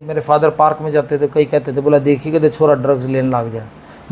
मेरे father park में जाते थे, कई कहते थे बोला देखिएगा तो छोरा ड्रग्स लेने लग जा,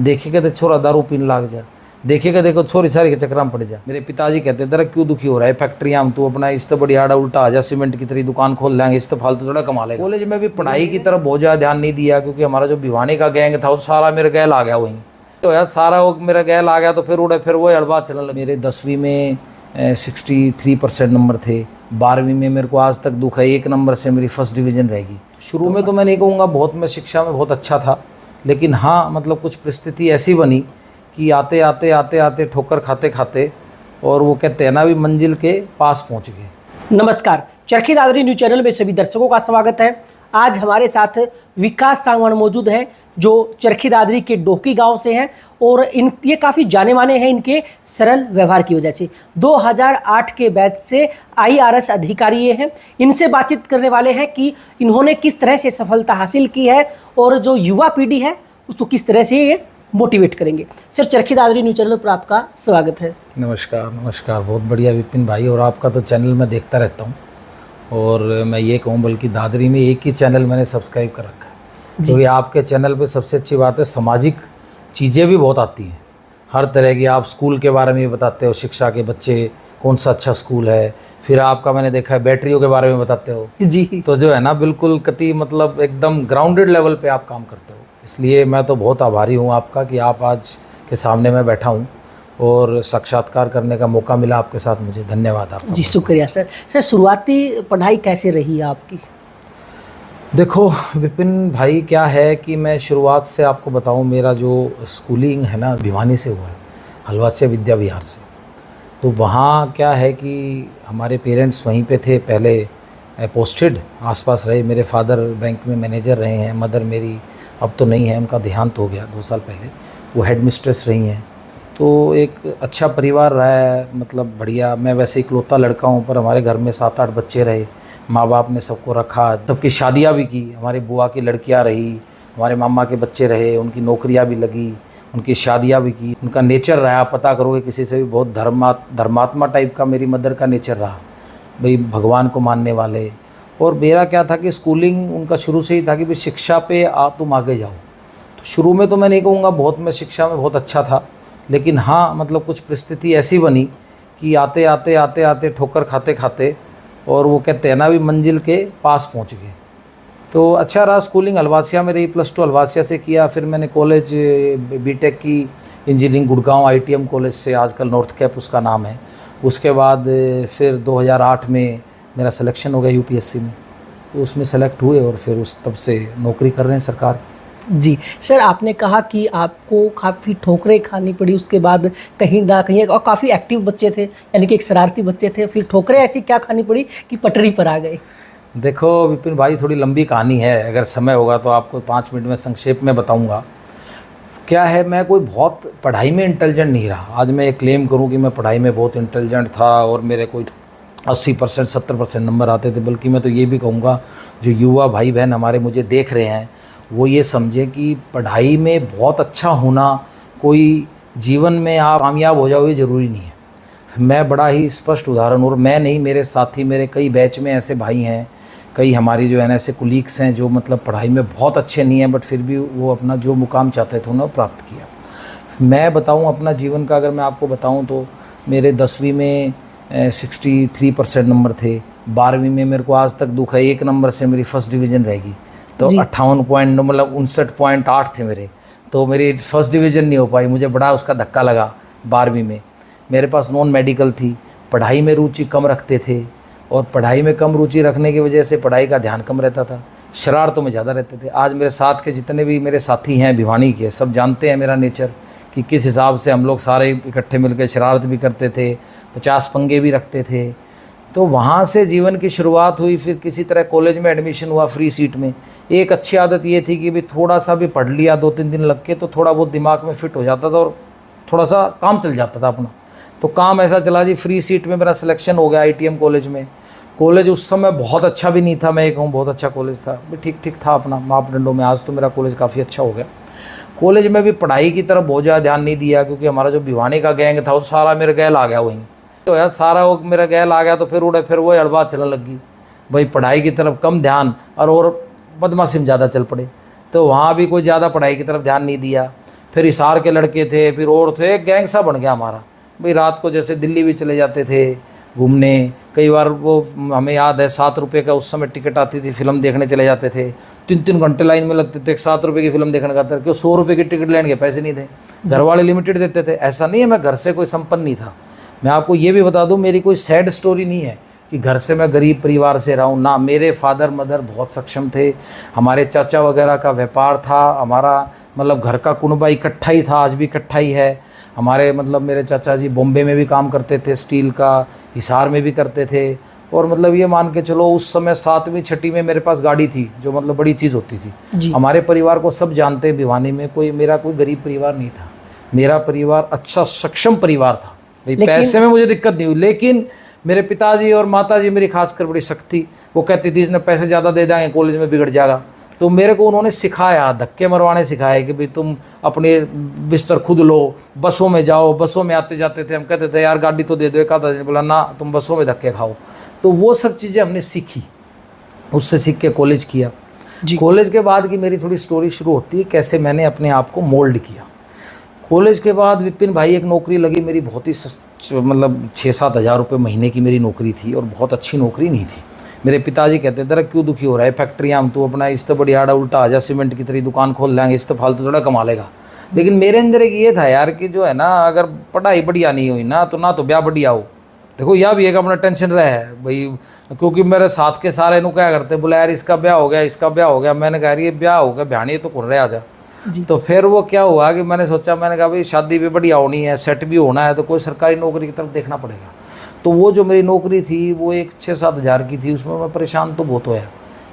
देखिएगा तो छोरा दारू पीने लग जा, देखिएगा देखो छोरी छारी के चक्कर में पड़ जा। मेरे पिताजी कहते थे क्यों दुखी हो रहा है, फैक्ट्रियाँ हम तू अपना इस तो बड़ी आड़ा उल्टा आ जा, सीमेंट की तरह दुकान खोल लेंगे, इस तो फालतू थोड़ा कमा लेगा। कॉलेज में भी पढ़ाई की तरफ बहुत ज़्यादा ध्यान नहीं दिया, क्योंकि हमारा जो भिवानी का गैंग था वो सारा मेरे गैल आ गया वहीं, तो यार सारा वो मेरा गैल आ गया, तो फिर उड़े फिर वो हड़बात चलने लगे। मेरे 10वीं में 63% नंबर थे, 12वीं में मेरे को आज तक दुख है 1 नंबर से मेरी फर्स्ट डिवीज़न रहेगी। शुरू में तो मैं नहीं कहूँगा बहुत, मैं शिक्षा में बहुत अच्छा था, लेकिन हाँ मतलब कुछ परिस्थिति ऐसी बनी कि आते आते आते आते ठोकर खाते खाते और वो कहते हैं ना भी मंजिल के पास पहुँच गए। नमस्कार, चरखी दादरी न्यूज चैनल में सभी दर्शकों का स्वागत है। आज हमारे साथ विकास सांगवान मौजूद हैं जो चरखी दादरी के डोकी गांव से हैं और ये काफ़ी जाने माने हैं इनके सरल व्यवहार की वजह से। 2008 के बैच से IRS अधिकारी ये हैं। इनसे बातचीत करने वाले हैं कि इन्होंने किस तरह से सफलता हासिल की है और जो युवा पीढ़ी है उसको किस तरह से ये मोटिवेट करेंगे। Sir, Charkhi Dadri news channel पर आपका स्वागत है। नमस्कार नमस्कार, बहुत बढ़िया विपिन भाई, और आपका तो चैनल मैं देखता रहता हूँ, और मैं ये कहूँ बल्कि दादरी में एक ही चैनल मैंने सब्सक्राइब कर रखा है, क्योंकि आपके चैनल पे सबसे अच्छी बात है सामाजिक चीज़ें भी बहुत आती हैं, हर तरह की। आप स्कूल के बारे में भी बताते हो, शिक्षा के बच्चे कौन सा अच्छा स्कूल है, फिर आपका मैंने देखा है बैटरियों के बारे में बताते हो जी। तो जो है ना बिल्कुल कति मतलब एकदम ग्राउंडेड लेवल पे आप काम करते हो, इसलिए मैं तो बहुत आभारी हूँ आपका कि आप आज के सामने मैं बैठा हूँ और साक्षात्कार करने का मौका मिला आपके साथ मुझे। धन्यवाद आपका। जी शुक्रिया सर। सर, शुरुआती पढ़ाई कैसे रही आपकी? देखो विपिन भाई, क्या है कि मैं शुरुआत से आपको बताऊं, मेरा जो स्कूलिंग है ना भिवानी से हुआ है, हलवासिया विद्या विहार से। तो वहाँ क्या है कि हमारे पेरेंट्स वहीं पे थे, पहले पोस्टेड आसपास रहे। मेरे फादर बैंक में मैनेजर रहे हैं, मदर मेरी अब तो नहीं है, उनका देहांत हो गया 2 साल पहले, वो हेड मिस्ट्रेस रही हैं। तो एक अच्छा परिवार रहा है, मतलब बढ़िया। मैं वैसे इकलौता लड़का हूँ, पर हमारे घर में 7-8 बच्चे रहे, माँ बाप ने सबको रखा, सबकी शादियाँ भी की, हमारी बुआ की लड़कियाँ रही, हमारे मामा के बच्चे रहे, उनकी नौकरियाँ भी लगी, उनकी शादियाँ भी की। उनका नेचर रहा, पता करोगे किसी से भी, बहुत धर्मात्मा टाइप का मेरी मदर का नेचर रहा, भाई भगवान को मानने वाले। और मेरा क्या था कि स्कूलिंग उनका शुरू से ही था कि भाई शिक्षा पे तुम आगे जाओ। तो शुरू में तो मैं नहीं कहूँगा बहुत, मैं शिक्षा में बहुत अच्छा था, लेकिन हाँ मतलब कुछ परिस्थिति ऐसी बनी कि आते आते आते आते ठोकर खाते खाते और वो कहते हैं ना भी मंजिल के पास पहुंच गए। तो अच्छा रहा, स्कूलिंग हलवासिया में रही, +2 हलवासिया से किया, फिर मैंने कॉलेज बीटेक की इंजीनियरिंग गुड़गांव ITM कॉलेज से, आजकल नॉर्थ कैप उसका नाम है। उसके बाद फिर 2008 में मेरा सिलेक्शन हो गया UPSC में, तो उसमें सेलेक्ट हुए और फिर उस तब से नौकरी कर रहे हैं सरकार की। जी सर, आपने कहा कि आपको काफ़ी ठोकरें खानी पड़ी उसके बाद कहीं ना कहीं, और काफ़ी एक्टिव बच्चे थे, यानी कि एक शरारती बच्चे थे, फिर ठोकरें ऐसी क्या खानी पड़ी कि पटरी पर आ गए? देखो विपिन भाई, थोड़ी लंबी कहानी है, अगर समय होगा तो आपको 5 मिनट में संक्षेप में बताऊंगा। क्या है, मैं कोई बहुत पढ़ाई में इंटेलिजेंट नहीं रहा। आज मैं ये क्लेम करूं कि मैं पढ़ाई में बहुत इंटेलिजेंट था और मेरे कोई 80% 70% नंबर आते थे, बल्कि मैं तो ये भी कहूँगा जो युवा भाई बहन हमारे मुझे देख रहे हैं वो ये समझे कि पढ़ाई में बहुत अच्छा होना कोई जीवन में आप कामयाब हो जाओ ये ज़रूरी नहीं है। मैं बड़ा ही स्पष्ट उदाहरण, और मैं नहीं, मेरे साथी, मेरे कई बैच में ऐसे भाई हैं, कई हमारी जो है ना ऐसे कुलीग्स हैं जो मतलब पढ़ाई में बहुत अच्छे नहीं हैं, बट फिर भी वो अपना जो मुकाम चाहते थे उन्होंने प्राप्त किया। मैं बताऊं अपना जीवन का, अगर मैं आपको बताऊं तो मेरे 10वीं में 63% नंबर थे, 12वीं में मेरे को आज तक दुख है 1 नंबर से मेरी फर्स्ट डिवीज़न रहेगी। तो 58 पॉइंट मतलब 59.8 थे मेरे, तो मेरी फर्स्ट डिवीज़न नहीं हो पाई, मुझे बड़ा उसका धक्का लगा। 12वीं में मेरे पास नॉन मेडिकल थी, पढ़ाई में रुचि कम रखते थे, और पढ़ाई में कम रुचि रखने की वजह से पढ़ाई का ध्यान कम रहता था, शरारतों में ज़्यादा रहते थे। आज मेरे साथ के जितने भी मेरे साथी हैं भिवानी के, सब जानते हैं मेरा नेचर कि किस हिसाब से हम लोग सारे इकट्ठे मिलकर शरारत भी करते थे, 50 पंगे भी रखते थे। तो वहाँ से जीवन की शुरुआत हुई। फिर किसी तरह कॉलेज में एडमिशन हुआ फ्री सीट में। एक अच्छी आदत ये थी कि भी थोड़ा सा भी पढ़ लिया 2-3 दिन लग के, तो थोड़ा बहुत दिमाग में फिट हो जाता था और थोड़ा सा काम चल जाता था अपना। तो काम ऐसा चला जी, फ्री सीट में मेरा सिलेक्शन हो गया ITM कॉलेज में। कॉलेज उस समय बहुत अच्छा भी नहीं था, मैं ये कहूँ बहुत अच्छा कॉलेज था, ठीक ठीक था अपना मापदंडों में। आज तो मेरा कॉलेज काफ़ी अच्छा हो गया। कॉलेज में भी पढ़ाई की तरफ बहुत ज़्यादा ध्यान नहीं दिया, क्योंकि हमारा जो भिवानी का गैंग था वो सारा मेरे गैल आ गया वहीं, तो यार सारा वो मेरा गैल आ गया, तो फिर उड़े फिर वो हड़बात चलने लगी, भाई पढ़ाई की तरफ कम ध्यान और बदमाशी में ज़्यादा चल पड़े, तो वहाँ भी कोई ज़्यादा पढ़ाई की तरफ ध्यान नहीं दिया। फिर हिसार के लड़के थे, फिर और थे, एक गैंग सा बन गया हमारा भाई। रात को जैसे दिल्ली भी चले जाते थे घूमने, कई बार वो हमें याद है 7 रुपये का उस समय टिकट आती थी, फिल्म देखने चले जाते थे। 3-3 घंटे लाइन में लगते थे 7 रुपये की फिल्म देखने का, क्यों 100 रुपये की टिकट लेने के पैसे नहीं थे, घर वाले लिमिटेड देते थे। ऐसा नहीं है मैं घर से कोई संपन्न नहीं था। मैं आपको ये भी बता दूं, मेरी कोई सैड स्टोरी नहीं है कि घर से मैं गरीब परिवार से रहा हूँ ना। मेरे फादर मदर बहुत सक्षम थे, हमारे चाचा वगैरह का व्यापार था, हमारा मतलब घर का कुनबा इकट्ठा ही था, आज भी इकट्ठा ही है। हमारे मतलब मेरे चाचा जी बॉम्बे में भी काम करते थे, स्टील का, हिसार में भी करते थे। और मतलब ये मान के चलो उस समय 7वीं 6वीं में मेरे पास गाड़ी थी, जो मतलब बड़ी चीज़ होती थी। हमारे परिवार को सब जानते हैं, भिवानी में मेरा कोई गरीब परिवार नहीं था। मेरा परिवार अच्छा सक्षम परिवार था भाई, पैसे में मुझे दिक्कत नहीं हुई। लेकिन मेरे पिताजी और माताजी मेरी खासकर बड़ी सख्त थी। वो कहती थी इसने पैसे ज़्यादा दे देंगे कॉलेज में बिगड़ जाएगा। तो मेरे को उन्होंने सिखाया, धक्के मरवाने सिखाए कि भाई तुम अपने बिस्तर खुद लो, बसों में जाओ। बसों में आते जाते थे, हम कहते थे यार गाड़ी तो दे दो, एक आधा दिन बोला ना तुम बसों में धक्के खाओ। तो वो सब चीज़ें हमने सीखी, उससे सीख के कॉलेज किया। कॉलेज के बाद की मेरी थोड़ी स्टोरी शुरू होती है, कैसे मैंने अपने आप को मोल्ड किया। कॉलेज के बाद विपिन भाई एक नौकरी लगी मेरी, बहुत ही मतलब 6-7 हज़ार रुपये महीने की मेरी नौकरी थी, और बहुत अच्छी नौकरी नहीं थी। मेरे पिताजी कहते थे क्यों दुखी हो रहा है, फैक्ट्रियाँ हम तो अपना इस तो बड़ी आड़ा उल्टा आ जा, सीमेंट की तरह दुकान खोल लेंगे, इस तो फालतू थोड़ा कमा लेगा। लेकिन मेरे अंदर एक ये था यार कि जो है ना, अगर पढ़ाई बढ़िया नहीं हुई ना तो ब्याह बढ़िया हो। देखो यह भी एक अपना टेंशन रहा है भाई, क्योंकि मेरे साथ के सारे नु क्या करते, बोले यार इसका ब्याह हो गया, इसका ब्याह हो गया। मैंने कहा ये ब्याह हो गया, ब्याह तो कौन रहे आजा। तो फिर वो क्या हुआ कि मैंने सोचा, मैंने कहा भाई शादी भी बढ़िया होनी है, सेट भी होना है, तो कोई सरकारी नौकरी की तरफ देखना पड़ेगा। तो वो जो मेरी नौकरी थी वो एक 6-7 हज़ार की थी, उसमें मैं परेशान तो बहुत होया,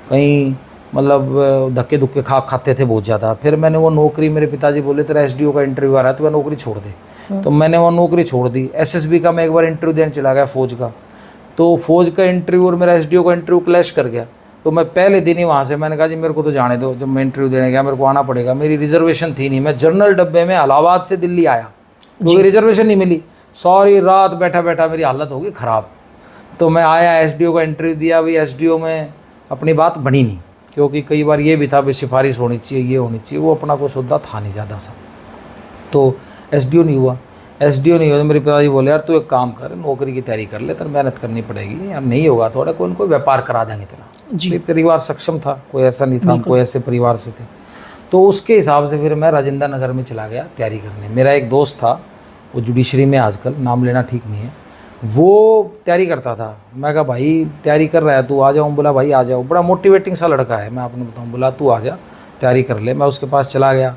कहीं मतलब धक्के धुक्के खाते थे बहुत ज़्यादा। फिर मैंने वो नौकरी, मेरे पिताजी बोले तेरा एसडीओ का इंटरव्यू आ रहा है तो वह नौकरी छोड़ दे। तो मैंने वो नौकरी छोड़ दी। एसएसबी का मैं एक बार इंटरव्यू देने चला गया, फ़ौज का। तो फ़ौज का इंटरव्यू और मेरा एसडीओ का इंटरव्यू क्लैश कर गया। तो मैं पहले दिन ही वहाँ से मैंने कहा जी मेरे को तो जाने दो, जब मैं इंटरव्यू देने गया मेरे को आना पड़ेगा। मेरी रिजर्वेशन थी नहीं, मैं जनरल डब्बे में इलाहाबाद से दिल्ली आया, क्योंकि रिजर्वेशन नहीं मिली। सारी रात बैठा बैठा मेरी हालत हो गई ख़राब। तो मैं आया, एसडीओ का इंटरव्यू दिया। भाई एसडीओ में अपनी बात बनी नहीं, क्योंकि कई बार ये भी था भाई सिफारिश होनी चाहिए, ये होनी चाहिए, वो अपना कोई सौदा था नहीं ज़्यादा सा। तो एसडीओ नहीं हुआ। एसडीओ नहीं हुआ तो मेरे पिताजी बोले यार तू एक काम कर, नौकरी की तैयारी कर ले, तेरे मेहनत करनी पड़ेगी, यार नहीं होगा थोड़ा कोई व्यापार करा देंगे तेरा। जी परिवार सक्षम था, कोई ऐसा नहीं था, कोई ऐसे परिवार से थे। तो उसके हिसाब से फिर मैं राजेंद्र नगर में चला गया तैयारी करने। मेरा एक दोस्त था, वो जुडिशरी में, आजकल नाम लेना ठीक नहीं है, वो तैयारी करता था। मैं कहा भाई तैयारी कर रहा है तू आ जाऊँ, बोला भाई आ जाओ। बड़ा मोटिवेटिंग सा लड़का है, मैं आपने बताऊँ, बोला तू आ जा तैयारी कर ले। मैं उसके पास चला गया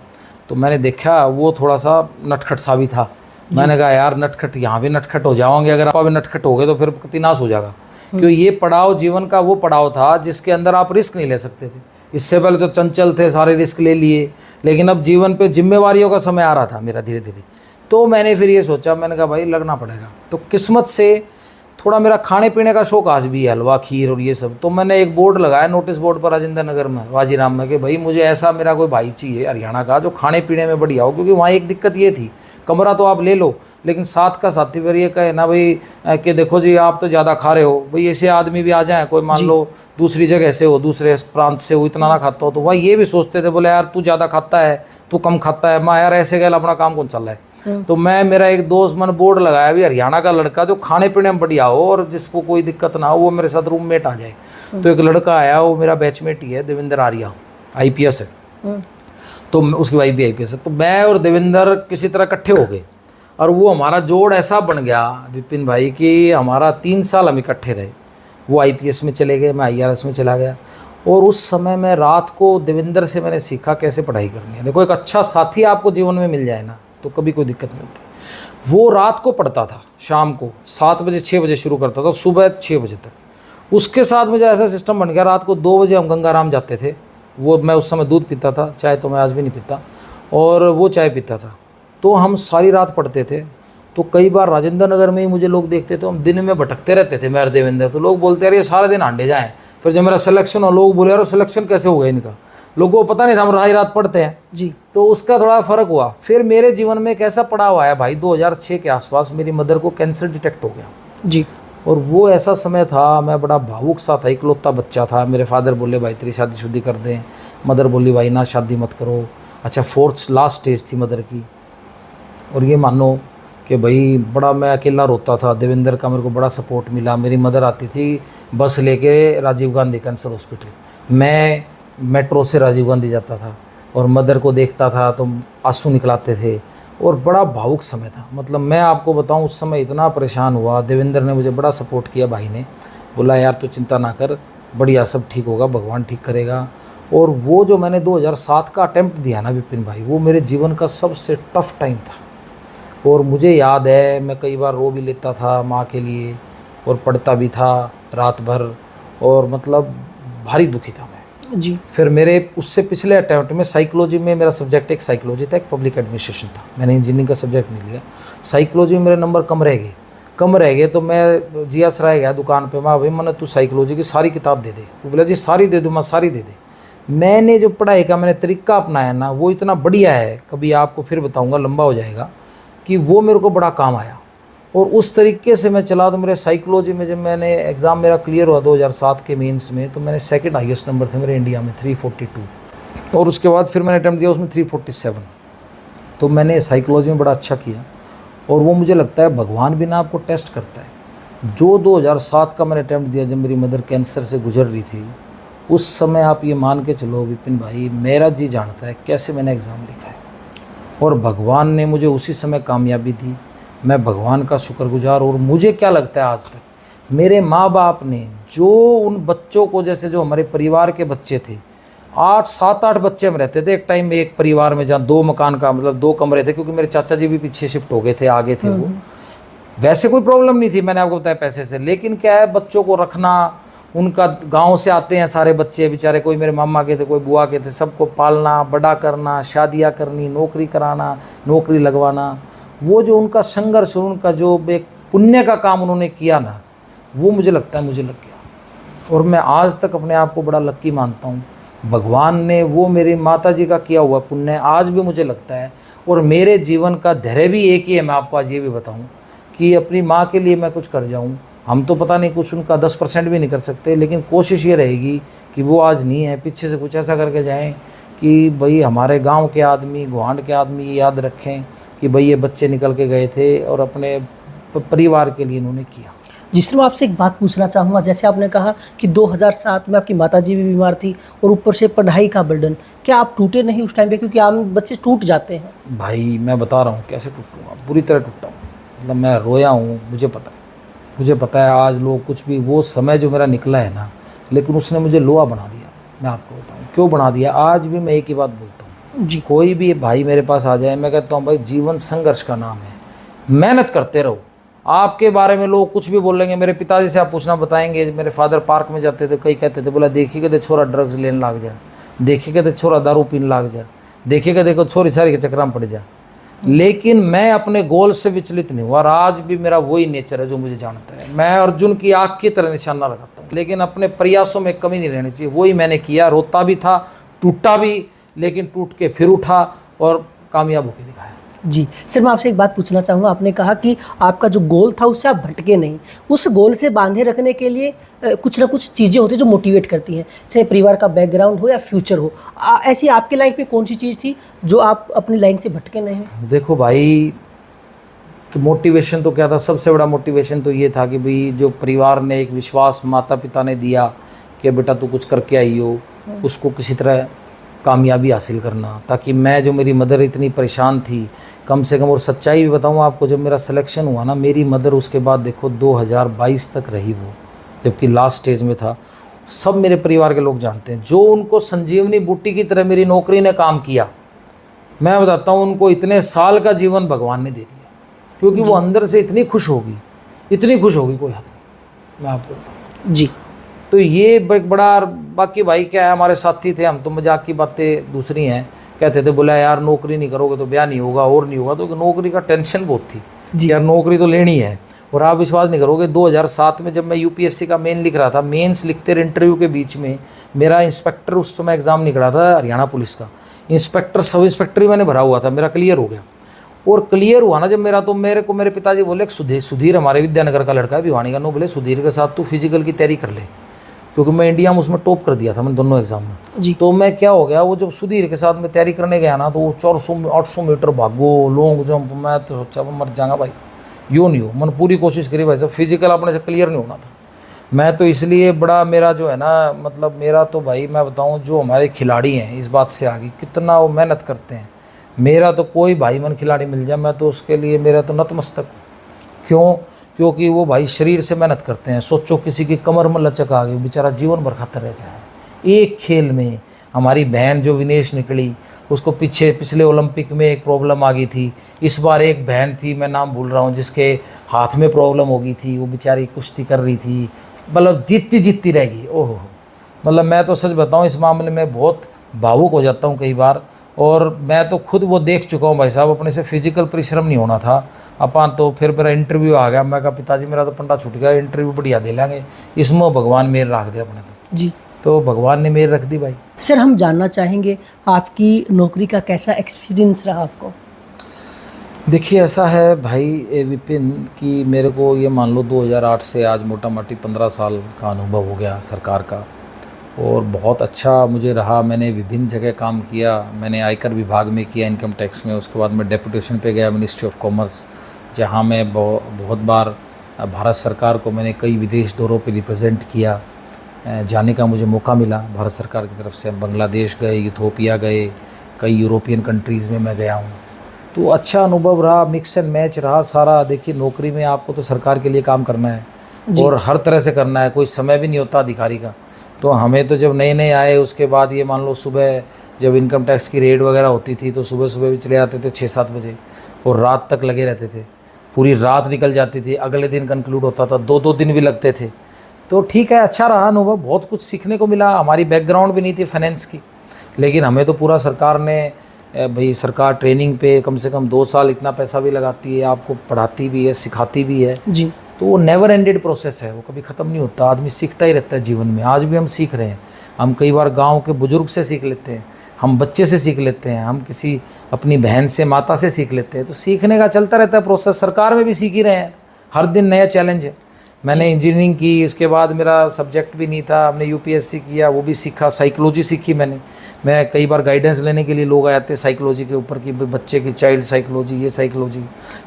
तो मैंने देखा वो थोड़ा सा नटखट सा भी था। मैंने कहा यार नटखट, यहाँ भी नटखट हो जाओगे, अगर आप भी नटखट हो गए तो फिर कतिनाश हो जाएगा। क्योंकि ये पड़ाव जीवन का वो पड़ाव था जिसके अंदर आप रिस्क नहीं ले सकते थे। इससे पहले तो चंचल थे, सारे रिस्क ले लिए, लेकिन अब जीवन पे जिम्मेवारियों का समय आ रहा था मेरा धीरे धीरे। तो मैंने फिर ये सोचा, मैंने कहा भाई लगना पड़ेगा। तो किस्मत से थोड़ा मेरा खाने पीने का शौक आज भी है, हलवा खीर और ये सब। तो मैंने एक बोर्ड लगाया नोटिस बोर्ड पर राजेंद्र नगर में, वाजीराम में, कि भाई मुझे ऐसा मेरा कोई भाई चाहिए हरियाणा का जो खाने पीने में बढ़िया हो। क्योंकि वहाँ एक दिक्कत ये थी, कमरा तो आप ले लो, लेकिन साथ का साथी फिर ये कहे ना भाई कि देखो जी आप तो ज़्यादा खा रहे हो। भाई ऐसे आदमी भी आ जाए, कोई मान लो दूसरी जगह से हो, दूसरे प्रांत से हो, इतना ना खाता हो, तो वह ये भी सोचते थे, बोले यार तू ज़्यादा खाता है, तू कम खाता है। माँ यार ऐसे गैल अपना काम कौन चल रहा है। तो मैं, मेरा एक दोस्त, मैंने बोर्ड लगाया भी हरियाणा का लड़का जो खाने पीने में बढ़िया हो और जिसको कोई दिक्कत ना हो, वो मेरे साथ रूममेट आ जाए। तो एक लड़का आया, वो मेरा बैचमेट ही है, देवेंद्र आर्या, IPS है। तो उसकी वाइफ भी IPS है। तो मैं और देवेंद्र किसी तरह इकट्ठे हो गए, और वो हमारा जोड़ ऐसा बन गया विपिन भाई कि हमारा 3 साल हम इकट्ठे रहे। वो IPS में चले गए, मैं IRS में चला गया। और उस समय मैं रात को देवेंद्र से मैंने सीखा कैसे पढ़ाई करनी है। देखो एक अच्छा साथी आपको जीवन में मिल जाए ना तो कभी कोई दिक्कत नहीं होती। वो रात को पढ़ता था, शाम को 7 बजे 6 बजे शुरू करता था, सुबह 6 बजे तक। उसके साथ मुझे ऐसा सिस्टम बन गया, रात को 2 बजे हम गंगाराम जाते थे। वो, मैं उस समय दूध पीता था, चाय तो मैं आज भी नहीं पीता, और वो चाय पीता था। तो हम सारी रात पढ़ते थे। तो कई बार राजेंद्र नगर में ही मुझे लोग देखते थे, हम दिन में भटकते रहते थे, मैं और देवेंद्र। तो लोग बोलते यार ये सारा दिन आंडे जाएँ। फिर जब मेरा सिलेक्शन हो, लोग बोले यार सिलेक्शन कैसे हो गया इनका, लोगों को पता नहीं था हम रात पढ़ते हैं जी। तो उसका थोड़ा फ़र्क हुआ। फिर मेरे जीवन में एक ऐसा पड़ाव आया भाई, 2006 के आसपास मेरी मदर को कैंसर डिटेक्ट हो गया जी। और वो ऐसा समय था, मैं बड़ा भावुक सा था, इकलौता बच्चा था। मेरे फादर बोले भाई तेरी शादी कर दें, मदर बोली भाई ना शादी मत करो। अच्छा, फोर्थ लास्ट स्टेज थी मदर की। और ये मानो कि भाई बड़ा मैं अकेला रोता था। देवेंद्र का मेरे को बड़ा सपोर्ट मिला। मेरी मदर आती थी बस लेके राजीव गांधी कैंसर हॉस्पिटल, मैं मेट्रो से राजीव गांधी जाता था और मदर को देखता था तो आंसू निकलाते थे। और बड़ा भावुक समय था। मतलब मैं आपको बताऊं, उस समय इतना परेशान हुआ। देवेंद्र ने मुझे बड़ा सपोर्ट किया, भाई ने बोला यार तू चिंता ना कर, बढ़िया सब ठीक होगा, भगवान ठीक करेगा। और वो जो मैंने 2007 का अटेम्प्ट दिया ना विपिन भाई, वो मेरे जीवन का सबसे टफ टाइम था। और मुझे याद है मैं कई बार रो भी लेता था माँ के लिए, और पढ़ता भी था रात भर, और मतलब भारी दुखी था मैं जी। फिर मेरे उससे पिछले अटैम्प्ट में साइकोलॉजी में मेरा सब्जेक्ट एक साइकोलॉजी था, एक पब्लिक एडमिनिस्ट्रेशन था। मैंने इंजीनियरिंग का सब्जेक्ट नहीं लिया। साइकोलॉजी में मेरे नंबर कम रह गए तो मैं जिया सराय गया दुकान पे, माँ भाई मैंने तू साइकोलॉजी की सारी किताब दे दे। वो बोला जी सारी दे दूँ, मैं सारी दे दे। मैंने जो पढ़ाई का मैंने तरीका अपनाया ना, वो इतना बढ़िया है, कभी आपको फिर बताऊँगा, लंबा हो जाएगा, कि वो मेरे को बड़ा काम आया। और उस तरीके से मैं चला। तो मेरे साइकोलॉजी में जब मैंने एग्ज़ाम मेरा क्लियर हुआ 2007 के मेंस में, तो मैंने सेकंड हाईएस्ट नंबर थे मेरे इंडिया में 342। और उसके बाद फिर मैंने अटैम्प्ट दिया उसमें 347। तो मैंने साइकोलॉजी में बड़ा अच्छा किया। और वो मुझे लगता है भगवान भी ना आपको टेस्ट करता है। जो 2007 का मैंने अटैम्प्ट दिया, जब मेरी मदर कैंसर से गुजर रही थी, उस समय आप ये मान के चलो विपिन भाई, मेरा जी जानता है कैसे मैंने एग्ज़ाम लिखा है। और भगवान ने मुझे उसी समय कामयाबी दी। मैं भगवान का शुक्रगुजार। और मुझे क्या लगता है आज तक मेरे माँ बाप ने जो उन बच्चों को, जैसे जो हमारे परिवार के बच्चे थे, 7-8 बच्चे हम रहते थे एक टाइम में एक परिवार में, जहाँ 2 मकान का मतलब 2 कमरे थे, क्योंकि मेरे चाचा जी भी पीछे शिफ्ट हो गए थे, आगे थे वो। वैसे कोई प्रॉब्लम नहीं थी, मैंने आपको बताया पैसे से, लेकिन क्या है बच्चों को रखना, उनका गांव से आते हैं सारे बच्चे बेचारे, कोई मेरे मामा के थे, कोई बुआ के थे, सबको पालना, बड़ा करना, शादियां करनी, नौकरी कराना, नौकरी लगवाना। वो जो उनका संघर्ष और उनका जो एक पुण्य का काम उन्होंने किया ना, वो मुझे लगता है मुझे लग गया। और मैं आज तक अपने आप को बड़ा लक्की मानता हूँ। भगवान ने वो मेरी माता जी का किया हुआ पुण्य आज भी मुझे लगता है। और मेरे जीवन का धैर्य भी एक ही है, मैं आपको आज ये भी बताऊँ कि अपनी माँ के लिए मैं कुछ कर जाऊँ। हम तो पता नहीं कुछ उनका 10% भी नहीं कर सकते, लेकिन कोशिश ये रहेगी कि वो आज नहीं है, पीछे से कुछ ऐसा करके जाएं कि भाई हमारे गांव के आदमी, गुहांड के आदमी ये याद रखें कि भाई ये बच्चे निकल के गए थे और अपने परिवार के लिए इन्होंने किया। जिस मैं आपसे एक बात पूछना चाहूँगा, जैसे आपने कहा कि 2007 में आपकी माताजी भी बीमार थी और ऊपर से पढ़ाई का बर्डन, क्या आप टूटे नहीं उस टाइम पे? क्योंकि आम बच्चे टूट जाते हैं। भाई मैं बता रहा हूँ कैसे टूटूँगा, बुरी तरह टूटा हूँ। मतलब मैं रोया हूँ, मुझे पता है आज लोग कुछ भी, वो समय जो मेरा निकला है ना, लेकिन उसने मुझे लोहा बना दिया। मैं आपको बताऊँ क्यों बना दिया। आज भी मैं एक ही बात बोलता हूँ जी। कोई भी भाई मेरे पास आ जाए, मैं कहता हूँ भाई जीवन संघर्ष का नाम है, मेहनत करते रहो। आपके बारे में लोग कुछ भी बोलेंगे। मेरे पिताजी से आप पूछना, बताएंगे मेरे फादर पार्क में जाते थे, कई कहते थे बोला देखिएगा तो छोरा ड्रग्स लेने लग जा, देखिएगा तो छोरा दारू पीने लग जा, देखिएगा देखो छोरी छारी के चक्कर में पड़ जा। लेकिन मैं अपने गोल से विचलित नहीं हुआ और आज भी मेरा वही नेचर है जो मुझे जानता है। मैं अर्जुन की आँख की तरह निशाना लगाता हूँ, लेकिन अपने प्रयासों में कमी नहीं रहनी चाहिए। वही मैंने किया, रोता भी था, टूटा भी, लेकिन टूट के फिर उठा और कामयाब होकर दिखाया। जी सर, मैं आपसे एक बात पूछना चाहूँगा। आपने कहा कि आपका जो गोल था उससे आप भटके नहीं। उस गोल से बांधे रखने के लिए कुछ ना कुछ चीज़ें होती हैं जो मोटिवेट करती हैं, चाहे परिवार का बैकग्राउंड हो या फ्यूचर हो। ऐसी आपकी लाइफ में कौन सी चीज़ थी जो आप अपनी लाइन से भटके नहीं? देखो भाई, मोटिवेशन तो क्या था, सबसे बड़ा मोटिवेशन तो ये था कि भाई जो परिवार ने एक विश्वास माता पिता ने दिया कि बेटा तू कुछ करके आई हो, उसको किसी तरह कामयाबी हासिल करना, ताकि मैं, जो मेरी मदर इतनी परेशान थी, कम से कम। और सच्चाई भी बताऊँ आपको, जब मेरा सिलेक्शन हुआ ना, मेरी मदर उसके बाद देखो 2022 तक रही वो, जबकि लास्ट स्टेज में था। सब मेरे परिवार के लोग जानते हैं, जो उनको संजीवनी बूटी की तरह मेरी नौकरी ने काम किया। मैं बताता हूँ उनको इतने साल का जीवन भगवान ने दे दिया, क्योंकि वो अंदर से इतनी खुश होगी कोई हद नहीं, मैं आपको बताऊँ जी। तो ये बड़ा, बाकी भाई क्या है, हमारे साथी थे, हम तो मजाक की बातें दूसरी हैं, कहते थे बोला यार नौकरी नहीं करोगे तो ब्याह नहीं होगा और नहीं होगा। तो नौकरी का टेंशन बहुत थी जी, यार नौकरी तो लेनी है। और आप विश्वास नहीं करोगे, 2007 में जब मैं यूपीएससी का मेन लिख रहा था, मेंस लिखते रहे इंटरव्यू के बीच में, मेरा इंस्पेक्टर उस समय एग्ज़ाम निकला था हरियाणा पुलिस का, इंस्पेक्टर सब इंस्पेक्टर ही मैंने भरा हुआ था, मेरा क्लियर हो गया। और क्लियर हुआ ना जब मेरा, तो मेरे को मेरे पिताजी बोले सुधीर हमारे विद्यानगर का लड़का है भिवानी का, नो बोले सुधीर के साथ तू फिजिकल की तैयारी कर ले, क्योंकि मैं इंडिया में उसमें टॉप कर दिया था मैंने दोनों एग्जाम में जी। तो मैं क्या हो गया, वो जब सुधीर के साथ में तैयारी करने गया ना, तो वो 400-800 मीटर भागो, लॉन्ग जंप, मैं तो सोचा मर जाऊंगा भाई, यूँ नहीं हो। मैंने पूरी कोशिश करी भाई साहब, फिजिकल अपने से क्लियर नहीं होना था। मैं तो इसलिए बड़ा मेरा जो है ना, मतलब मेरा तो भाई मैं बताऊं, जो हमारे खिलाड़ी हैं इस बात से आगे कितना वो मेहनत करते हैं, मेरा तो कोई भाई मन खिलाड़ी मिल जाए मैं तो उसके लिए मेरा तो नतमस्तक हूँ। क्यों? क्योंकि वो भाई शरीर से मेहनत करते हैं। सोचो किसी की कमर में लचक आ गई, बेचारा जीवन भर खाता रह जाए। एक खेल में हमारी बहन जो विनेश निकली, उसको पिछले ओलंपिक में एक प्रॉब्लम आ गई थी। इस बार एक बहन थी, मैं नाम भूल रहा हूँ, जिसके हाथ में प्रॉब्लम हो गई थी, वो बेचारी कुश्ती कर रही थी, मतलब जीतती रह गई। ओहो, मतलब मैं तो सच बताऊँ इस मामले में बहुत भावुक हो जाता हूँ कई बार। और मैं तो खुद वो देख चुका हूँ भाई साहब, अपने से फिजिकल परिश्रम नहीं होना था अपन तो। फिर मेरा इंटरव्यू आ गया, मैं कहा पिताजी मेरा तो पंडा छूट गया, इंटरव्यू बढ़िया दे लेंगे, इसमें भगवान मेर रख दे अपने जी। तो भगवान ने मेर रख दी भाई। सर हम जानना चाहेंगे आपकी नौकरी का कैसा एक्सपीरियंस रहा आपको? देखिए ऐसा है भाई विपिन कि मेरे को ये मान लो 2008 से आज मोटा मोटी 15 साल का अनुभव हो गया सरकार का, और बहुत अच्छा मुझे रहा। मैंने विभिन्न जगह काम किया, मैंने आयकर विभाग में किया, इनकम टैक्स में, उसके बाद मैं डेपुटेशन पे गया मिनिस्ट्री ऑफ कॉमर्स, जहाँ मैं बहुत बार भारत सरकार को मैंने कई विदेश दौरों पे रिप्रेजेंट किया, जाने का मुझे मौका मिला भारत सरकार की तरफ से। हम बांग्लादेश गए, इथोपिया गए, कई यूरोपियन कंट्रीज़ में मैं गया हूँ। तो अच्छा अनुभव रहा, मिक्स एंड मैच रहा सारा। देखिए नौकरी में आपको तो सरकार के लिए काम करना है और हर तरह से करना है, कोई समय भी नहीं होता अधिकारी का। तो हमें तो जब नए आए उसके बाद ये मान लो सुबह जब इनकम टैक्स की रेड वगैरह होती थी तो सुबह भी चले आते थे 6-7 बजे और रात तक लगे रहते थे, पूरी रात निकल जाती थी, अगले दिन कंक्लूड होता था, 2-2 दिन भी लगते थे। तो ठीक है, अच्छा रहा अनुभव, बहुत कुछ सीखने को मिला। हमारी बैकग्राउंड भी नहीं थी फाइनेंस की, लेकिन हमें तो पूरा सरकार ने भाई, सरकार ट्रेनिंग पे कम से कम 2 साल इतना पैसा भी लगाती है, आपको पढ़ाती भी है, सिखाती भी है जी। तो वो नेवर एंडेड प्रोसेस है, वो कभी ख़त्म नहीं होता, आदमी सीखता ही रहता है जीवन में। आज भी हम सीख रहे हैं, हम कई बार गांव के बुजुर्ग से सीख लेते हैं, हम बच्चे से सीख लेते हैं, हम किसी अपनी बहन से, माता से सीख लेते हैं। तो सीखने का चलता रहता है प्रोसेस, सरकार में भी सीख ही रहे हैं, हर दिन नया चैलेंज है। मैंने इंजीनियरिंग की, उसके बाद मेरा सब्जेक्ट भी नहीं था, हमने यूपीएससी किया, वो भी सीखा, साइकोलॉजी सीखी मैं कई बार गाइडेंस लेने के लिए लोग आए थे साइकोलॉजी के ऊपर कि बच्चे की चाइल्ड साइकोलॉजी, ये साइकोलॉजी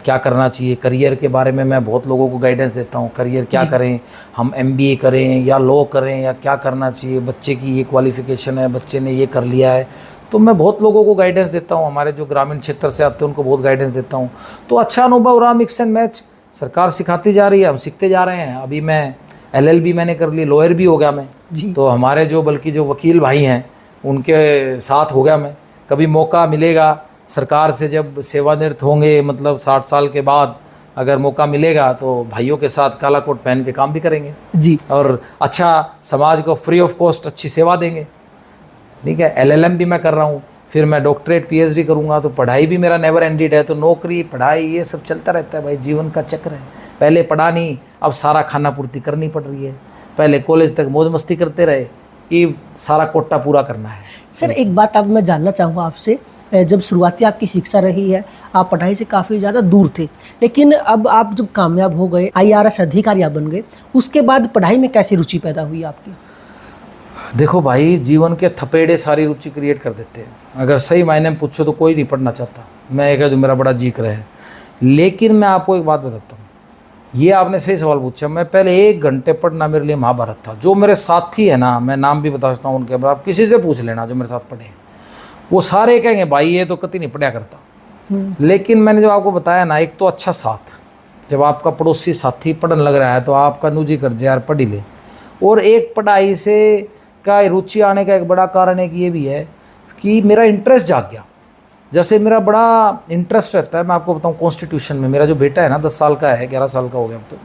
क्या करना चाहिए, करियर के बारे में मैं बहुत लोगों को गाइडेंस देता हूँ, करियर क्या करें, हम MBA करें या लॉ करें या क्या करना चाहिए, बच्चे की ये क्वालिफ़िकेशन है, बच्चे ने ये कर लिया है। तो मैं बहुत लोगों को गाइडेंस देता हूँ, हमारे जो ग्रामीण क्षेत्र से आते हैं उनको बहुत गाइडेंस देता हूँ। तो अच्छा अनुभव रहा, मिक्स एंड मैच, सरकार सिखाती जा रही है, हम सीखते जा रहे हैं। अभी मैं LLB मैंने कर ली, लॉयर भी हो गया मैं जी। तो हमारे जो बल्कि जो वकील भाई हैं उनके साथ हो गया मैं। कभी मौका मिलेगा सरकार से जब सेवानिवृत्त होंगे, मतलब 60 साल के बाद अगर मौका मिलेगा तो भाइयों के साथ काला कोट पहन के काम भी करेंगे जी, और अच्छा समाज को फ्री ऑफ कॉस्ट अच्छी सेवा देंगे। ठीक है, LLM भी मैं कर रहा हूँ, फिर मैं डॉक्टरेट PhD करूँगा, तो पढ़ाई भी मेरा नेवर एंडेड है। तो नौकरी, पढ़ाई, ये सब चलता रहता है भाई, जीवन का चक्र है। पहले पढ़ा नहीं, अब सारा खाना पूर्ति करनी पड़ रही है। पहले कॉलेज तक मौज मस्ती करते रहे, ये सारा कोटा पूरा करना है। सर एक बात अब मैं जानना चाहूँगा आपसे, जब शुरुआती आपकी शिक्षा रही है, आप पढ़ाई से काफ़ी ज़्यादा दूर थे, लेकिन अब आप जब कामयाब हो गए, IRS अधिकारी आप बन गए, उसके बाद पढ़ाई में कैसी रुचि पैदा हुई आपकी? देखो भाई, जीवन के थपेड़े सारी रुचि क्रिएट कर देते हैं। अगर सही मायने में पूछो तो कोई नहीं पढ़ना चाहता, मैं एक जो मेरा बड़ा जिक्र है। लेकिन मैं आपको एक बात बताता हूँ, ये आपने सही सवाल पूछा। मैं पहले 1 घंटे पढ़ना मेरे लिए महाभारत था। जो मेरे साथी है ना, मैं नाम भी बता सकता हूँ उनके, आप किसी से पूछ लेना जो मेरे साथ पढ़े, वो सारे कहेंगे भाई ये तो कतई नहीं पढ़ा करता। लेकिन मैंने जो आपको बताया ना, एक तो अच्छा साथ, जब आपका पड़ोसी साथी पढ़ने लग रहा है तो आपका नूजी कर जाए यार पढ़ ही ले। और एक पढ़ाई से का रुचि आने का एक बड़ा कारण एक ये भी है कि मेरा इंटरेस्ट जाग गया। जैसे मेरा बड़ा इंटरेस्ट रहता है, मैं आपको बताऊं, कॉन्स्टिट्यूशन में। मेरा जो बेटा है ना 10 साल का है, 11 साल का हो गया अब तो,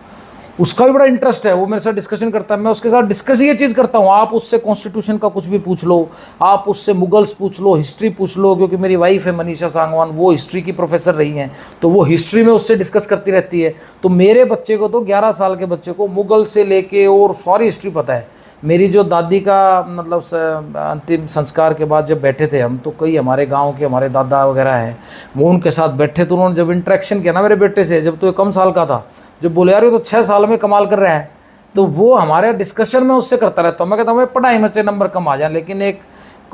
उसका भी बड़ा इंटरेस्ट है, वो मेरे साथ डिस्कशन करता है, मैं उसके साथ डिस्कस ये चीज़ करता हूँ। आप उससे कॉन्स्टिट्यूशन का कुछ भी पूछ लो, आप उससे मुगल्स पूछ लो, हिस्ट्री पूछ लो, क्योंकि मेरी वाइफ है मनीषा सांगवान, वो हिस्ट्री की प्रोफेसर रही हैं, तो वो हिस्ट्री में उससे डिस्कस करती रहती है। तो मेरे बच्चे को तो 11 साल के बच्चे को मुगल से लेके और सारी हिस्ट्री पता है। मेरी जो दादी का मतलब अंतिम संस्कार के बाद जब बैठे थे हम, तो कई हमारे गांव के हमारे दादा वगैरह हैं, वो उनके साथ बैठे, तो उन्होंने जब इंटरेक्शन किया ना मेरे बेटे से, जब तो ये कम साल का था, जब बोले यार ये तो 6 साल में कमाल कर रहा है, तो वो हमारे डिस्कशन में उससे करता रहता हूँ। मैं कहता हूँ भाई पढ़ाई में 6 नंबर कम आ जाए, लेकिन एक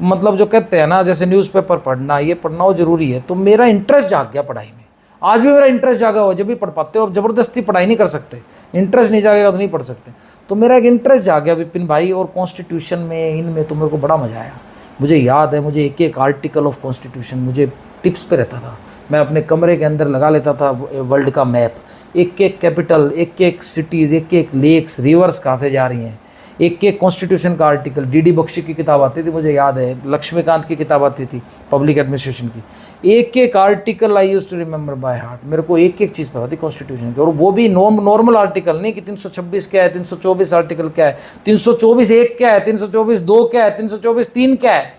मतलब जो कहते हैं ना, जैसे न्यूज़पेपर पढ़ना, ये पढ़ना वो ज़रूरी है। तो मेरा इंटरेस्ट जाग गया पढ़ाई में, आज भी मेरा इंटरेस्ट जागा हुआ, जब भी पढ़ पाते हो। अब ज़बरदस्ती पढ़ाई नहीं कर सकते, इंटरेस्ट नहीं जागेगा तो नहीं पढ़ सकते। तो मेरा एक इंटरेस्ट जाग गया विपिन भाई, और कॉन्स्टिट्यूशन में इनमें तो मेरे को बड़ा मज़ा आया। मुझे याद है, मुझे एक एक आर्टिकल ऑफ कॉन्स्टिट्यूशन मुझे टिप्स पे रहता था। मैं अपने कमरे के अंदर लगा लेता था वर्ल्ड का मैप, एक एक कैपिटल, एक एक सिटीज़, एक एक लेक्स, रिवर्स कहाँ से जा रही हैं, एक एक कॉन्स्टिट्यूशन का आर्टिकल। डी बख्शी की किताब आती थी, मुझे याद है, लक्ष्मीकांत की किताब आती थी पब्लिक एडमिनिस्ट्रेशन की, एक एक article I used to remember by heart. मेरे को एक एक चीज़ पता थी कॉन्स्टिट्यूशन की, और वो भी नॉर्मल आर्टिकल नहीं कि 326 क्या है, 324 आर्टिकल क्या है, 324 1 क्या है, 324 2 क्या है, 324 3 क्या है,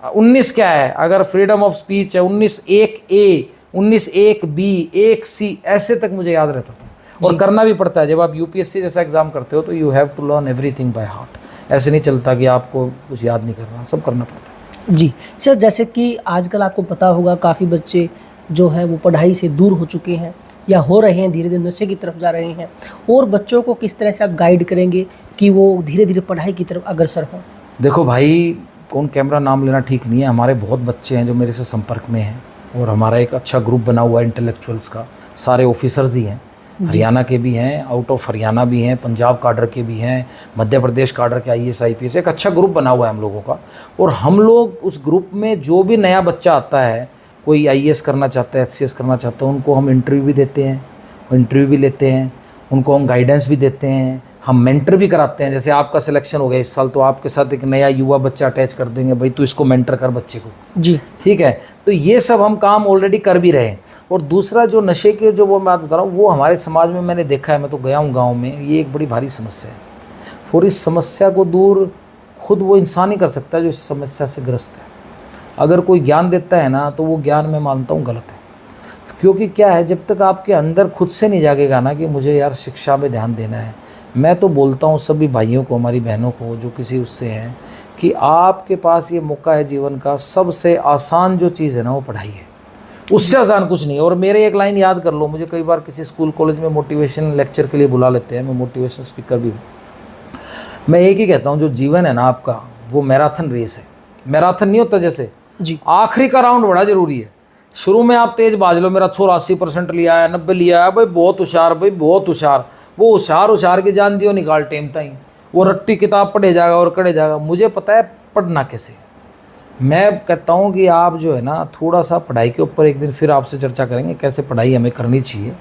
19 क्या है, अगर फ्रीडम ऑफ स्पीच है 19 1 ए, 19 1 बी, 1 सी, ऐसे तक मुझे याद रहता था। और करना भी पड़ता है, जब आप यूपीएससी जैसा एग्जाम करते हो तो you have to learn everything by heart. ऐसे नहीं चलता कि आपको कुछ याद नहीं करना, सब करना पड़ता है। जी सर, जैसे कि आजकल आपको पता होगा काफ़ी बच्चे जो है वो पढ़ाई से दूर हो चुके हैं या हो रहे हैं, धीरे धीरे नशे की तरफ जा रहे हैं, और बच्चों को किस तरह से आप गाइड करेंगे कि वो धीरे धीरे पढ़ाई की तरफ अग्रसर हों? देखो भाई, कौन कैमरा नाम लेना ठीक नहीं है, हमारे बहुत बच्चे हैं जो मेरे से संपर्क में हैं, और हमारा एक अच्छा ग्रुप बना हुआ है इंटेलेक्चुअल्स का, सारे ऑफिसर्स ही हैं, हरियाणा के भी हैं, आउट ऑफ हरियाणा भी हैं, पंजाब काडर के भी हैं, मध्य प्रदेश काडर के IAS IPS, एक अच्छा ग्रुप बना हुआ है हम लोगों का। और हम लोग उस ग्रुप में जो भी नया बच्चा आता है, कोई IAS करना चाहता है, HCS करना चाहता है, उनको हम इंटरव्यू भी देते हैं, इंटरव्यू भी लेते हैं, उनको हम गाइडेंस भी देते हैं, हम मेंटर भी कराते हैं। जैसे आपका सिलेक्शन हो गया इस साल, तो आपके साथ एक नया युवा बच्चा अटैच कर देंगे, भाई तू इसको मेंटर कर बच्चे को, जी ठीक है। तो ये सब हम काम ऑलरेडी कर भी रहे हैं। और दूसरा जो नशे के जो वो बात बता रहा हूँ, वो हमारे समाज में मैंने देखा है, मैं तो गया हूँ गाँव में, ये एक बड़ी भारी समस्या है। और इस समस्या को दूर खुद वो इंसान ही कर सकता है जो इस समस्या से ग्रस्त है। अगर कोई ज्ञान देता है ना, तो वो ज्ञान मैं मानता हूँ गलत है। क्योंकि क्या है, जब तक आपके अंदर खुद से नहीं जागेगा ना कि मुझे यार शिक्षा में ध्यान देना है, मैं तो बोलता हूँ सभी भाइयों को, हमारी बहनों को जो किसी उससे हैं, कि आपके पास ये मौका है जीवन का, सबसे आसान जो चीज़ है ना वो पढ़ाई है, उससे आसान कुछ नहीं है। और मेरे एक लाइन याद कर लो, मुझे कई बार किसी स्कूल कॉलेज में मोटिवेशन लेक्चर के लिए बुला लेते हैं, मैं मोटिवेशन स्पीकर भी हूँ। मैं एक ही कहता हूँ, जो जीवन है ना आपका, वो मैराथन रेस है। मैराथन नहीं होता जैसे, जी आखिरी का राउंड बड़ा जरूरी है। शुरू में आप तेज बाज लो, मेरा छोरा 80% लिया है, 90 लिया है, भाई बहुत होशियार, भाई बहुत होशियार, वो होशियार की जान दियो निकाल टेम ताई, वो रट्टी किताब पढ़े जाएगा और कड़े जाएगा। मुझे पता है पढ़ना कैसे। मैं कहता हूँ कि आप जो है ना, थोड़ा सा पढ़ाई के ऊपर एक दिन फिर आपसे चर्चा करेंगे कैसे पढ़ाई हमें करनी चाहिए।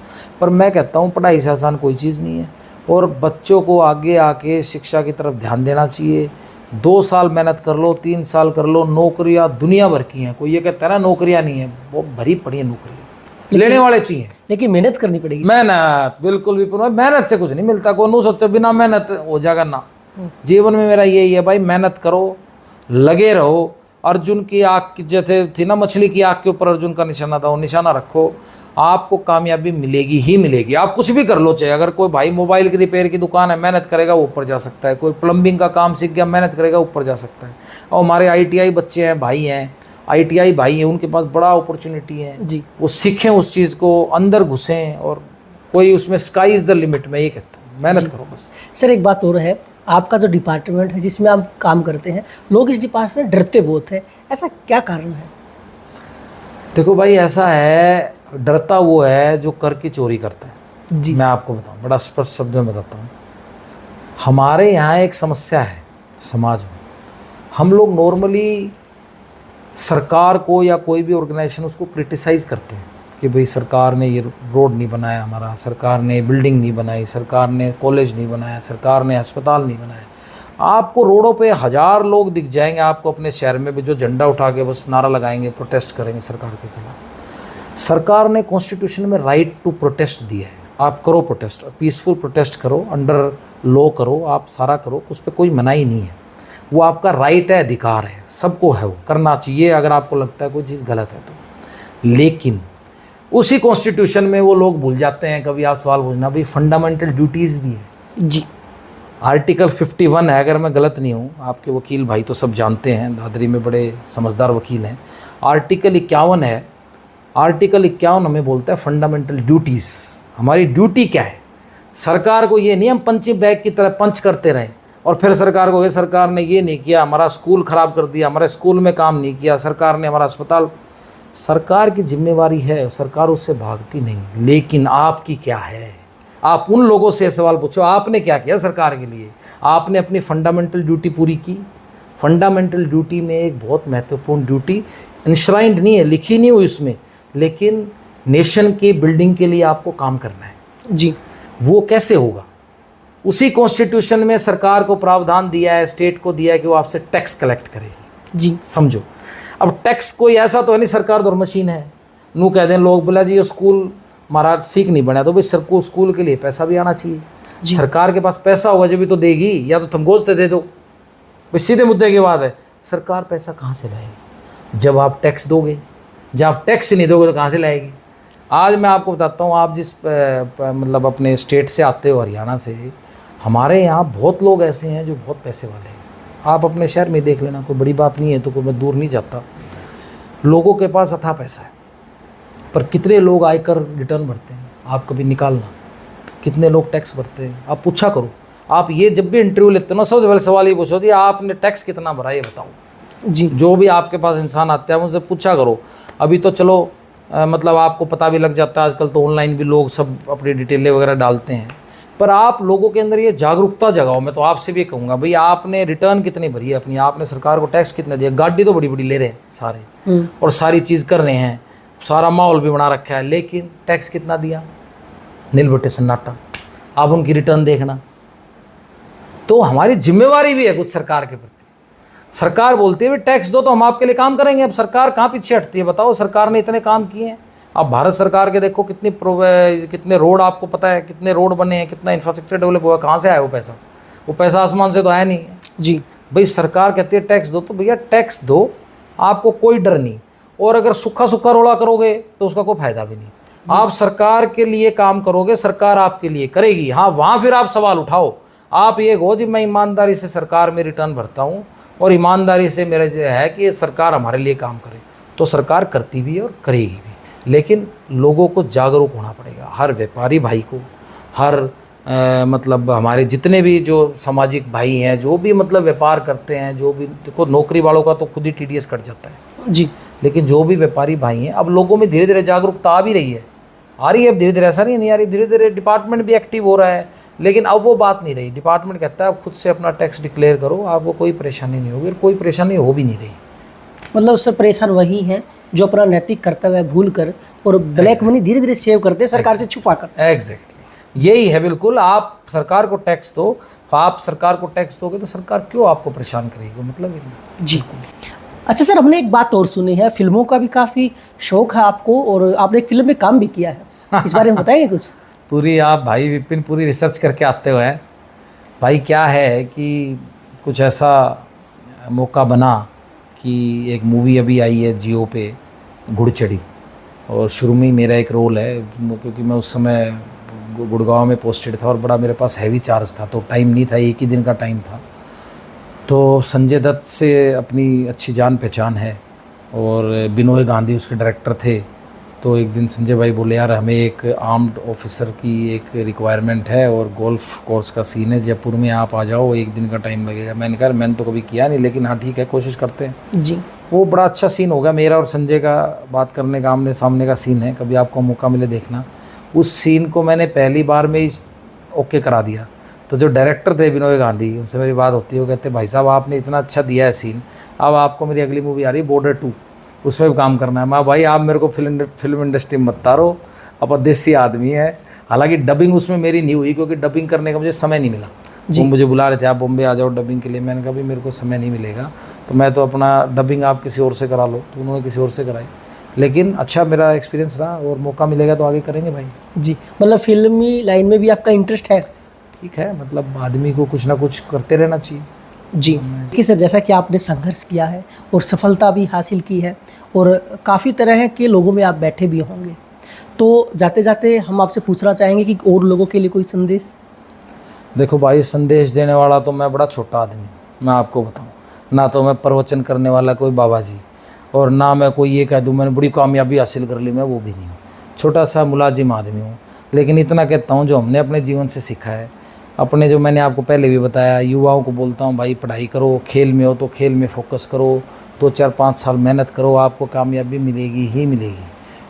पर मैं कहता हूँ पढ़ाई से आसान कोई चीज़ नहीं है, और बच्चों को आगे आके शिक्षा की तरफ ध्यान देना चाहिए। 2 साल मेहनत कर लो, 3 साल कर लो, नौकरियाँ दुनिया भर की हैं। कोई ये कहता है ना नौकरियाँ नहीं है, वो भरी पड़ी है नौकरियाँ, लेने वाले चाहिए, लेकिन मेहनत करनी पड़ेगी। मेहनत बिल्कुल भी, मेहनत से कुछ नहीं मिलता। को सोचो बिना मेहनत हो जाएगा ना। जीवन में मेरा यही है भाई, मेहनत करो, लगे रहो। अर्जुन की आँख की जैसे थी ना, मछली की आँख के ऊपर अर्जुन का निशाना था, वो निशाना रखो, आपको कामयाबी मिलेगी ही मिलेगी। आप कुछ भी कर लो, चाहे अगर कोई भाई मोबाइल की रिपेयर की दुकान है, मेहनत करेगा वो ऊपर जा सकता है। कोई प्लम्बिंग का काम सीख गया, मेहनत करेगा ऊपर जा सकता है। और हमारे ITI बच्चे हैं, भाई हैं, ITI भाई हैं, उनके पास बड़ा अपॉर्चुनिटी है जी, वो सीखें उस चीज़ को, अंदर घुसें, और कोई उसमें स्काई इज़ द लिमिट। मैं ये कहता हूँ मेहनत करो बस। सर एक बात और है, आपका जो डिपार्टमेंट है जिसमें आप काम करते हैं, लोग इस डिपार्टमेंट डरते बहुत हैं, ऐसा क्या कारण है? देखो भाई, ऐसा है, डरता वो है जो कर की चोरी करता है। जी मैं आपको बताऊं, बड़ा स्पष्ट शब्द में बताता हूँ। हमारे यहाँ एक समस्या है समाज में, हम लोग नॉर्मली सरकार को या कोई भी ऑर्गेनाइजेशन उसको क्रिटिसाइज़ करते हैं कि भाई सरकार ने ये रोड नहीं बनाया हमारा, सरकार ने बिल्डिंग नहीं बनाई, सरकार ने कॉलेज नहीं बनाया, सरकार ने अस्पताल नहीं बनाया। आपको रोडों पे 1000 लोग दिख जाएंगे आपको अपने शहर में भी, जो झंडा उठा के बस नारा लगाएंगे, प्रोटेस्ट करेंगे सरकार के खिलाफ। सरकार ने कॉन्स्टिट्यूशन में राइट टू प्रोटेस्ट दिया है, आप करो प्रोटेस्ट, पीसफुल प्रोटेस्ट करो, अंडर लॉ करो, आप सारा करो, उस पर कोई मनाही नहीं है, वो आपका राइट है, अधिकार है, सबको है, वो करना चाहिए अगर आपको लगता है कोई चीज़ गलत है तो। लेकिन उसी कॉन्स्टिट्यूशन में वो लोग भूल जाते हैं, कभी आप सवाल पूछना, भाई फंडामेंटल ड्यूटीज़ भी है। जी आर्टिकल 51 है, अगर मैं गलत नहीं हूँ, आपके वकील भाई तो सब जानते हैं, दादरी में बड़े समझदार वकील हैं। आर्टिकल 51 है। आर्टिकल 51 हमें बोलता है फंडामेंटल ड्यूटीज़। हमारी ड्यूटी क्या है? सरकार को ये नहीं हम पंचिंग बैग की तरह पंच करते रहें और फिर सरकार को, सरकार ने ये नहीं किया, हमारा स्कूल ख़राब कर दिया, हमारे स्कूल में काम नहीं किया, सरकार ने हमारा अस्पताल। सरकार की जिम्मेवारी है, सरकार उससे भागती नहीं। लेकिन आपकी क्या है? आप उन लोगों से सवाल पूछो, आपने क्या किया सरकार के लिए? आपने अपनी फंडामेंटल ड्यूटी पूरी की? फंडामेंटल ड्यूटी में एक बहुत महत्वपूर्ण ड्यूटी इंश्राइंड नहीं है, लिखी नहीं हुई उसमें, लेकिन नेशन के बिल्डिंग के लिए आपको काम करना है जी। वो कैसे होगा? उसी कॉन्स्टिट्यूशन में सरकार को प्रावधान दिया है, स्टेट को दिया है कि वो आपसे टैक्स कलेक्ट करेगी जी। समझो। अब टैक्स कोई ऐसा तो है नहीं सरकार तो मशीन है, नू कह दें लोग, बोला जी ये स्कूल महाराज सीख नहीं बना, तो भाई सर स्कूल के लिए पैसा भी आना चाहिए। सरकार के पास पैसा होगा जब भी तो देगी, या तो तुम गोश्त दे दो। भाई सीधे मुद्दे की बात है, सरकार पैसा कहाँ से लाएगी? जब आप टैक्स दोगे। जब आप टैक्स नहीं दोगे तो कहाँ से लाएगी? आज मैं आपको बताता हूँ, आप जिस मतलब अपने स्टेट से आते हो, हरियाणा से, हमारे यहाँ बहुत लोग ऐसे हैं जो बहुत पैसे वाले हैं। आप अपने शहर में देख लेना, कोई बड़ी बात नहीं है, तो कोई मैं दूर नहीं जाता। लोगों के पास अथाह पैसा है, पर कितने लोग आयकर रिटर्न भरते हैं? आप कभी निकालना, कितने लोग टैक्स भरते हैं? आप पूछा करो। आप ये जब भी इंटरव्यू लेते हो ना, सबसे पहले सवाल ये पूछो जी आपने टैक्स कितना भरा, ये बताओ जी। जो भी आपके पास इंसान आते हैं उनसे पूछा करो। अभी तो चलो मतलब आपको पता भी लग जाता है, आजकल तो ऑनलाइन भी लोग सब अपनी डिटेलें वगैरह डालते हैं, पर आप लोगों के अंदर ये जागरूकता जगाओ। मैं तो आपसे भी कहूँगा, भाई आपने रिटर्न कितनी भरी है अपनी, आपने सरकार को टैक्स कितना दिया? गाड़ी तो बड़ी बड़ी ले रहे हैं सारे और सारी चीज़ कर रहे हैं, सारा माहौल भी बना रखा है, लेकिन टैक्स कितना दिया? नील बटे सन्नाटा। आप उनकी रिटर्न देखना। तो हमारी जिम्मेवारी भी है कुछ सरकार के प्रति। सरकार बोलती है टैक्स दो तो हम आपके लिए काम करेंगे। अब सरकार कहाँ पीछे हटती है? बताओ, सरकार ने इतने काम किए हैं। आप भारत सरकार के देखो कितने रोड, आपको पता है कितने रोड बने हैं, कितना इंफ्रास्ट्रक्चर डेवलप हुआ। कहाँ से आया वो पैसा? वो पैसा आसमान से तो आया नहीं है जी। भाई सरकार कहती है टैक्स दो, तो भैया टैक्स दो, आपको कोई डर नहीं। और अगर सूखा सूखा रोड़ा करोगे तो उसका कोई फायदा भी नहीं। आप सरकार के लिए काम करोगे, सरकार आपके लिए करेगी। हाँ, वहाँ फिर आप सवाल उठाओ। आप ये कहो जी मैं ईमानदारी से सरकार में रिटर्न भरता हूँ और ईमानदारी से मेरा जो है कि सरकार हमारे लिए काम करे, तो सरकार करती भी है और करेगी भी। लेकिन लोगों को जागरूक होना पड़ेगा, हर व्यापारी भाई को, हर मतलब हमारे जितने भी जो सामाजिक भाई हैं, जो भी मतलब व्यापार करते हैं, जो भी, देखो नौकरी वालों का तो खुद ही TDS कट जाता है जी, लेकिन जो भी व्यापारी भाई हैं, अब लोगों में धीरे धीरे जागरूकता आ भी रही है, आ रही है अब धीरे धीरे, ऐसा नहीं आ रही, धीरे धीरे डिपार्टमेंट भी एक्टिव हो रहा है। लेकिन अब वो बात नहीं रही। डिपार्टमेंट कहता है आप खुद से अपना टैक्स डिक्लेयर करो, आपको कोई परेशानी नहीं होगी, और कोई परेशानी हो भी नहीं रही। मतलब उससे परेशान वही हैं जो अपना नैतिक कर्तव्य भूल कर और ब्लैक मनी धीरे धीरे सेव करते हैं सरकार से छुपा कर। एग्जैक्टली यही है बिल्कुल। आप सरकार को टैक्स दो, आप सरकार को टैक्स दोगे तो सरकार क्यों आपको परेशान करेगी? मतलब ही नहीं। जी। अच्छा सर, हमने एक बात और सुनी है, फिल्मों का भी काफ़ी शौक है आपको और आपने एक फिल्म में काम भी किया है, इस बारे में बताएंगे कुछ? पूरी आप भाई विपिन पूरी रिसर्च करके आते हुए हैं भाई। क्या है कि कुछ ऐसा मौका बना कि एक मूवी अभी आई है जियो पे, घुड़चड़ी, और शुरू में ही मेरा एक रोल है, क्योंकि मैं उस समय गुड़गांव में पोस्टेड था और बड़ा मेरे पास हैवी चार्ज था, तो टाइम नहीं था, एक ही दिन का टाइम था। तो संजय दत्त से अपनी अच्छी जान पहचान है और बिनोय गांधी उसके डायरेक्टर थे। तो एक दिन संजय भाई बोले यार हमें एक आर्म्ड ऑफिसर की एक रिक्वायरमेंट है और गोल्फ कोर्स का सीन है जयपुर में, आप आ जाओ, एक दिन का टाइम लगेगा। मैंने कहा मैंने तो कभी किया नहीं, लेकिन हाँ ठीक है कोशिश करते हैं जी। वो बड़ा अच्छा सीन होगा, मेरा और संजय का बात करने का आमने सामने का सीन है, कभी आपको मौका मिले देखना। उस सीन को मैंने पहली बार में ही ओके करा दिया। तो जो डायरेक्टर थे बिनोय गांधी, उनसे मेरी बात होती है, वो कहते भाई साहब आपने इतना अच्छा दिया है सीन, अब आपको मेरी अगली मूवी आ रही है बॉर्डर 2, उसमें भी काम करना है। मैं भाई आप मेरे को फिल्म इंडस्ट्री में मत तारो, अब देसी आदमी है। हालांकि डबिंग उसमें मेरी नहीं हुई क्योंकि डबिंग करने का मुझे समय नहीं मिला। वो मुझे बुला रहे थे आप बॉम्बे आ जाओ डबिंग के लिए, मैंने कहा भाई मेरे को समय नहीं मिलेगा, तो मैं तो अपना डबिंग आप किसी और से करा लो। तो उन्होंने किसी और से कराई, लेकिन अच्छा मेरा एक्सपीरियंस रहा और मौका मिलेगा तो आगे करेंगे भाई। जी, मतलब फिल्मी लाइन में भी आपका इंटरेस्ट है? ठीक है, मतलब आदमी को कुछ ना कुछ करते रहना चाहिए। जी कि सर, जैसा कि आपने संघर्ष किया है और सफलता भी हासिल की है और काफ़ी तरह के लोगों में आप बैठे भी होंगे, तो जाते जाते हम आपसे पूछना चाहेंगे कि और लोगों के लिए कोई संदेश? देखो भाई, संदेश देने वाला तो मैं बड़ा छोटा आदमी हूँ, मैं आपको बताऊँ। ना तो मैं प्रवचन करने वाला कोई बाबा जी, और ना मैं कोई ये कह दूँ मैंने बड़ी कामयाबी हासिल कर ली, मैं वो भी नहीं हूँ। छोटा सा मुलाजिम आदमी हूँ। लेकिन इतना कहता हूँ जो हमने अपने जीवन से सीखा है, अपने जो मैंने आपको पहले भी बताया, युवाओं को बोलता हूँ भाई पढ़ाई करो, खेल में हो तो खेल में फोकस करो, 2-4-5 साल मेहनत करो, आपको कामयाबी मिलेगी ही मिलेगी।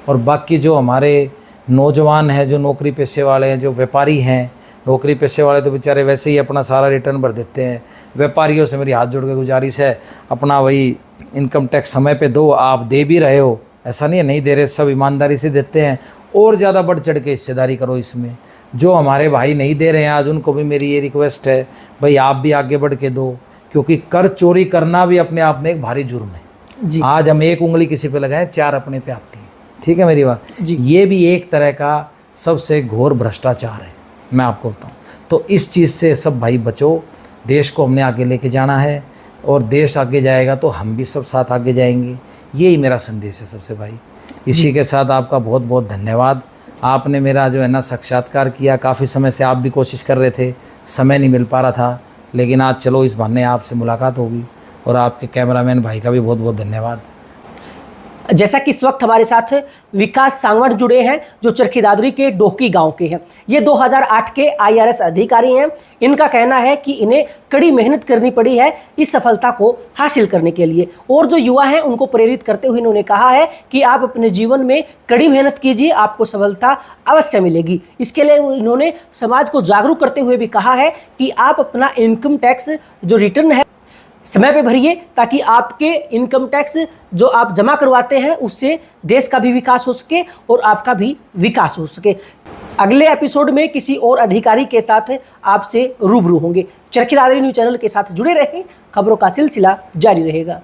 और बाकी जो हमारे नौजवान हैं, जो नौकरी पेशे वाले हैं, जो व्यापारी हैं, नौकरी पेशे वाले तो बेचारे वैसे ही अपना सारा रिटर्न भर देते हैं। व्यापारियों से मेरी हाथ जोड़ के गुजारिश है, अपना वही इनकम टैक्स समय पे दो। आप दे भी रहे हो, ऐसा नहीं है नहीं दे रहे, सब ईमानदारी से देते हैं। और ज़्यादा बढ़ चढ़ के हिस्सेदारी करो इसमें। जो हमारे भाई नहीं दे रहे हैं आज, उनको भी मेरी ये रिक्वेस्ट है, भाई आप भी आगे बढ़ के दो, क्योंकि कर चोरी करना भी अपने आप में एक भारी जुर्म है जी। आज हम एक उंगली किसी पे लगाएं, 4 अपने पे आती है। ठीक है मेरी बात जी। ये भी एक तरह का सबसे घोर भ्रष्टाचार है, मैं आपको बताऊं। तो इस चीज़ से सब भाई बचो। देश को हमने आगे लेके जाना है, और देश आगे जाएगा तो हम भी सब साथ आगे जाएंगे। यही मेरा संदेश है सबसे भाई। इसी के साथ आपका बहुत बहुत धन्यवाद। आपने मेरा जो है ना साक्षात्कार किया। काफ़ी समय से आप भी कोशिश कर रहे थे, समय नहीं मिल पा रहा था, लेकिन आज चलो इस बहाने आपसे मुलाकात होगी। और आपके कैमरामैन भाई का भी बहुत बहुत धन्यवाद। जैसा कि इस वक्त हमारे साथ विकास सांगवान जुड़े हैं, जो चरखी दादरी के डोकी गांव के हैं। ये 2008 के IRS अधिकारी हैं। इनका कहना है कि इन्हें कड़ी मेहनत करनी पड़ी है इस सफलता को हासिल करने के लिए, और जो युवा हैं उनको प्रेरित करते हुए इन्होंने कहा है कि आप अपने जीवन में कड़ी मेहनत कीजिए, आपको सफलता अवश्य मिलेगी। इसके लिए इन्होंने समाज को जागरूक करते हुए भी कहा है कि आप अपना इनकम टैक्स जो रिटर्न है समय पे भरिए, ताकि आपके इनकम टैक्स जो आप जमा करवाते हैं उससे देश का भी विकास हो सके और आपका भी विकास हो सके। अगले एपिसोड में किसी और अधिकारी के साथ आपसे रूबरू होंगे। चरखी दादरी न्यूज़ चैनल के साथ जुड़े रहें, खबरों का सिलसिला जारी रहेगा।